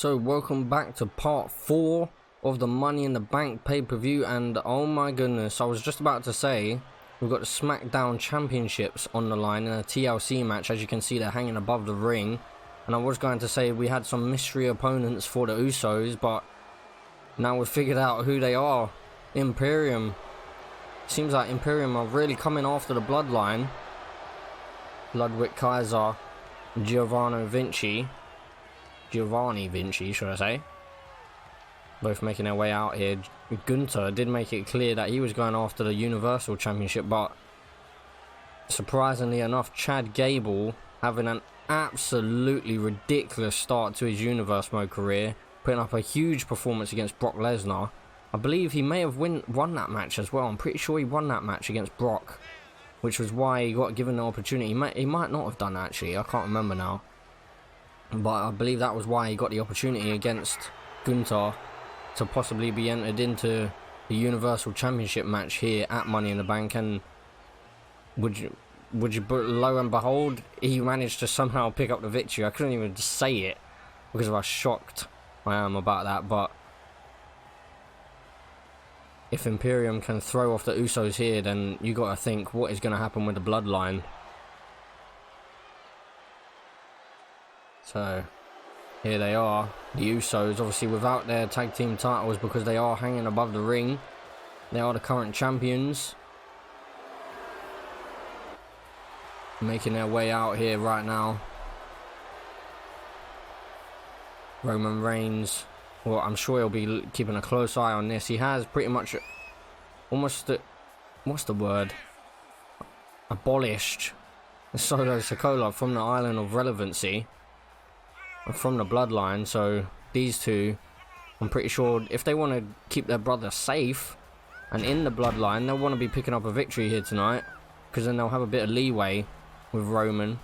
So welcome back to part 4 of the Money in the Bank pay-per-view, and oh my goodness, I was just about to say we've got the Smackdown Championships on the line in a TLC match. As you can see, they're hanging above the ring, and I was going to say we had some mystery opponents for the Usos, but now we've figured out who they are. Imperium. Seems like Imperium are really coming after the bloodline. Ludwig Kaiser Giovanni Vinci, should I say. Both making their way out here. Gunther did make it clear that he was going after the Universal Championship, but surprisingly enough, Chad Gable having an absolutely ridiculous start to his Universe Mode career, putting up a huge performance against Brock Lesnar. I believe he may have won that match as well. I'm pretty sure he won that match against Brock, which was why he got given the opportunity. He might not have done that, actually. I can't remember now. But I believe that was why he got the opportunity against Gunther to possibly be entered into the Universal Championship match here at Money in the Bank. And would you lo and behold, he managed to somehow pick up the victory. I couldn't even say it because of how shocked I am about that. But if Imperium can throw off the Usos here, then you got to think what is going to happen with the bloodline. So here they are, the Usos, obviously without their tag team titles because they are hanging above the ring. They are the current champions, making their way out here right now. Roman Reigns, well, I'm sure he'll be keeping a close eye on this. He has pretty much almost, what's the word, abolished Solo Sikoa from the Island of Relevancy, from the bloodline. So these two, I'm pretty sure if they want to keep their brother safe and in the bloodline, they'll want to be picking up a victory here tonight, because then they'll have a bit of leeway with Roman.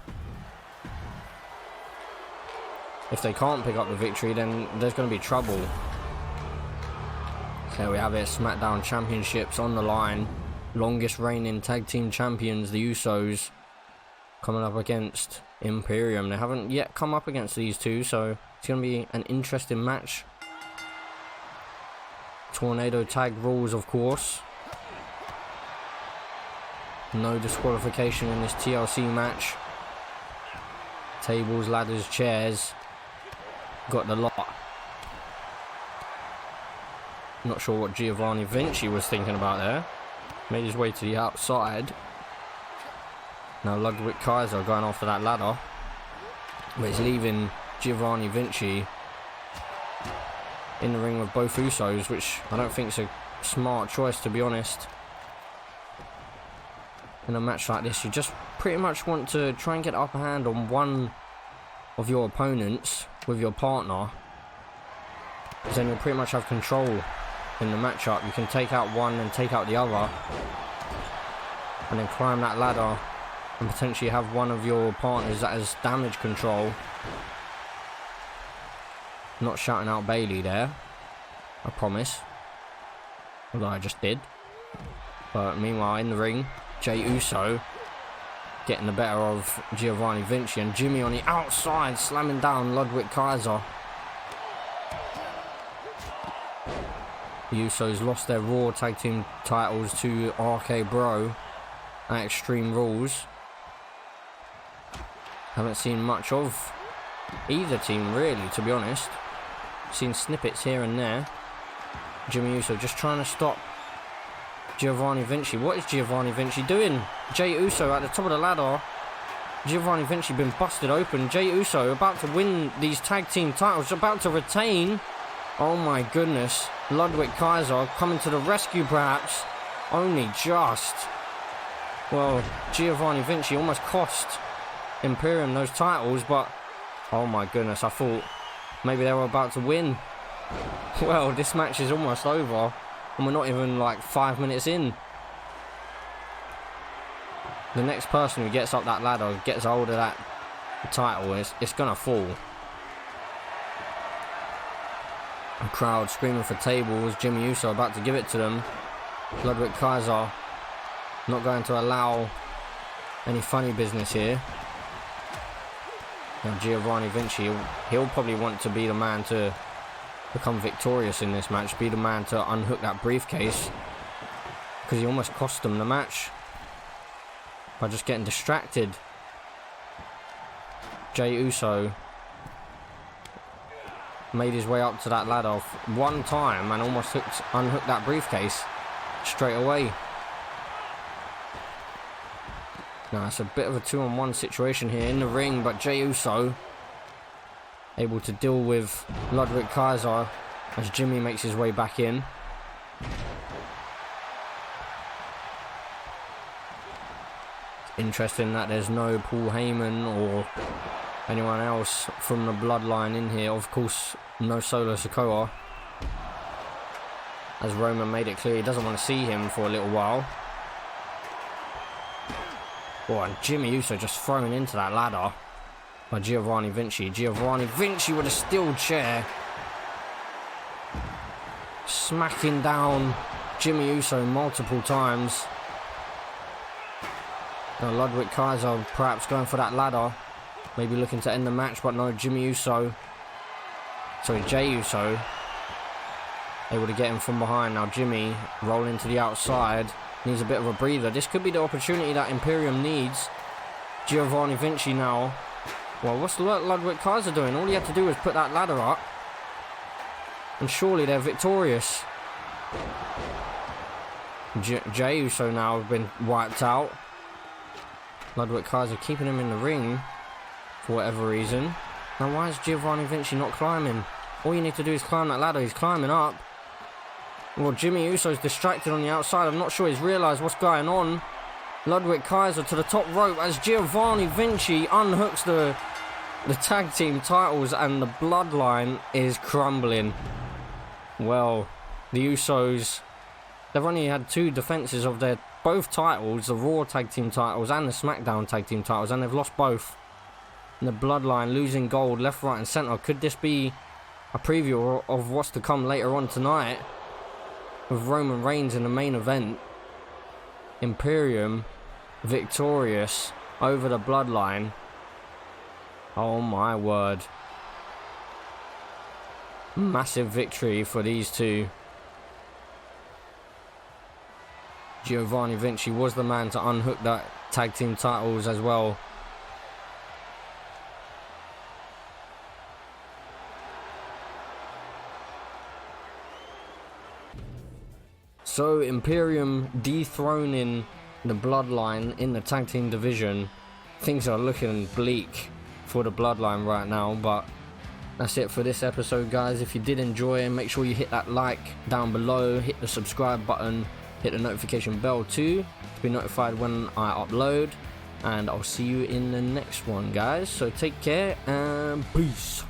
If they can't pick up the victory, then there's going to be trouble. There we have it, Smackdown Championships on the line. Longest reigning tag team champions, the Usos, coming up against Imperium. They haven't yet come up against these two, so it's going to be an interesting match. Tornado tag rules, of course. No disqualification in this TLC match. Tables, ladders, chairs. Got the lot. Not sure what Giovanni Vinci was thinking about there. Made his way to the outside. Now Ludwig Kaiser going after that ladder, but he's leaving Giovanni Vinci in the ring with both Usos, which I don't think is a smart choice, to be honest. In a match like this, you just pretty much want to try and get the upper hand on one of your opponents with your partner, because then you'll pretty much have control in the matchup. You can take out one and take out the other, and then climb that ladder and potentially have one of your partners that has damage control. Not shouting out Bailey there, I promise, although I just did. But meanwhile, in the ring, Jey Uso getting the better of Giovanni Vinci, and Jimmy on the outside slamming down Ludwig Kaiser. The Usos lost their Raw tag team titles to RK Bro at Extreme Rules. Haven't seen much of either team really, to be honest. Seen snippets here and there. Jimmy Uso just trying to stop Giovanni Vinci. What is Giovanni Vinci doing? Jey Uso at the top of the ladder. Giovanni Vinci been busted open. Jey Uso about to win these tag team titles, about to retain. Oh my goodness. Ludwig Kaiser coming to the rescue perhaps. Only just. Well, Giovanni Vinci almost cost Imperium those titles, but oh my goodness, I thought maybe they were about to win. Well, this match is almost over, and we're not even like 5 minutes in. The next person who gets up that ladder, gets hold of that title, it's gonna fall. A crowd screaming for tables. Jimmy Uso about to give it to them. Ludwig Kaiser not going to allow any funny business here. Now Giovanni Vinci, he'll probably want to be the man to become victorious in this match, be the man to unhook that briefcase, because he almost cost them the match by just getting distracted. Jey Uso made his way up to that ladder one time and almost unhooked that briefcase straight away. Now it's a bit of a 2-on-1 situation here in the ring, but Jey Uso able to deal with Ludwig Kaiser as Jimmy makes his way back in. It's interesting that there's no Paul Heyman or anyone else from the bloodline in here. Of course, no Solo Sikoa, as Roman made it clear he doesn't want to see him for a little while. Oh, and Jimmy Uso just thrown into that ladder by Giovanni Vinci. Giovanni Vinci with a steel chair, smacking down Jimmy Uso multiple times. Now Ludwig Kaiser perhaps going for that ladder, maybe looking to end the match, but no, Jey Uso able to get him from behind. Now Jimmy rolling to the outside, needs a bit of a breather. This could be the opportunity that Imperium needs. Giovanni Vinci now. Well, what's Ludwig Kaiser doing? All he had to do was put that ladder up, and surely they're victorious. Jey Uso now have been wiped out. Ludwig Kaiser keeping him in the ring for whatever reason. Now why is Giovanni Vinci not climbing? All you need to do is climb that ladder. He's climbing up. Well, Jimmy Uso's distracted on the outside. I'm not sure he's realised what's going on. Ludwig Kaiser to the top rope as Giovanni Vinci unhooks the tag team titles, and the bloodline is crumbling. Well, the Usos, they've only had 2 defences of their both titles, the Raw tag team titles and the Smackdown tag team titles, and they've lost both. And the bloodline losing gold left, right and centre. Could this be a preview of what's to come later on tonight, with Roman Reigns in the main event? Imperium victorious over the bloodline. Oh my word. Massive victory for these two. Giovanni Vinci was the man to unhook that tag team titles as well. So Imperium dethroning the bloodline in the tag team division. Things are looking bleak for the bloodline right now, but that's it for this episode, guys. If you did enjoy, make sure you hit that like down below, hit the subscribe button, hit the notification bell too to be notified when I upload, and I'll see you in the next one, guys. So take care and peace.